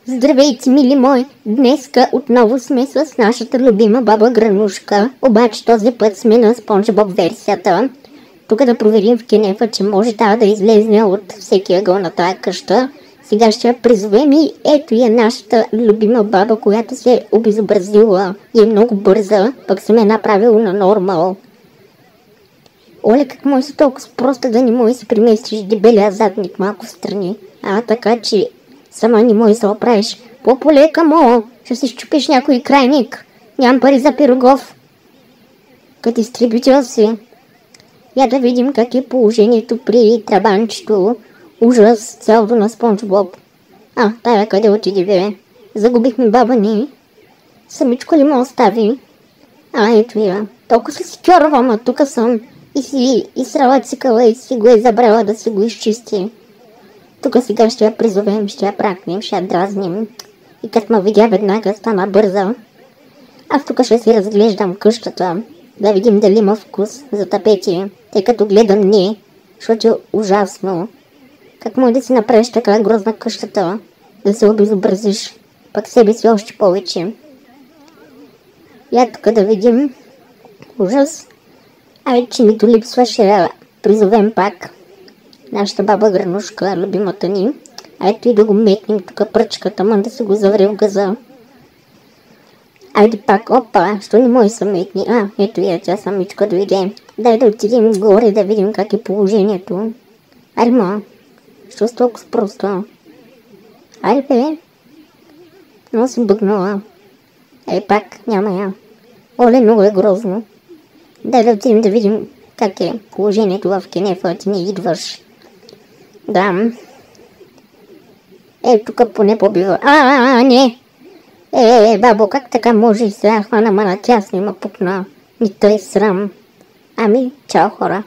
Здравейте, мили мои! Днеска отново сме с нашата любима баба Гранушка. Обаче този път сме на Спонж Боб версията. Тук да проверим в кенефа, че може да излезне от всеки ъгъл на тая къща. Сега ще я призовем и ето я нашата любима баба, която се е обезобразила и е много бърза, пък съм я направила на нормал. Оле, как може си толкова просто да не може си приместиш дебелия задник малко в страни. Така че сама не може да се оправиш. По-полека му, ще си щупиш някой крайник. Нямам пари за пирогов. Като изтребител си. Я да видим как е положението при трабанчето. Ужас, цялото на Спонж Боб. Тая къде отиде, бе? Загубихме баба ни. Самичко ли ме остави? Ето я. Толкова си кьорва, ма тук съм. И си изсрала цикъла и си го е забрала да си го изчисти. Тук сега ще я призовем, ще я пракнем, ще я дразним. И като ме видя веднага стана бърза. Аз тук ще си разглеждам къщата, да видим дали има вкус за тапети, тъй като гледам не, защото е ужасно. Как може да си направиш така грозна къщата, да се обезобразиш, пък себе си още повече. Я тук да видим. Ужас. Че нито липсва, ще призовем пак нашата баба Гранушка, любимата ни. Ето и да го метнем тук пръчката, да се го завре в газа. Айде пак, що не може са метни? Ето я, тя самичка дойде. Дай да отидем горе да видим как е положението. Що с толкова просто? Айде бе, много си бъгнала. Пак, няма я. Оле, много е грозно. Дай да отидем да видим как е положението в кенефа, ти не идваш. Да. Тук поне побива. Не. Бабо, как така може и сега хвана, тя снима пукна. Ни той срам. Чао хора.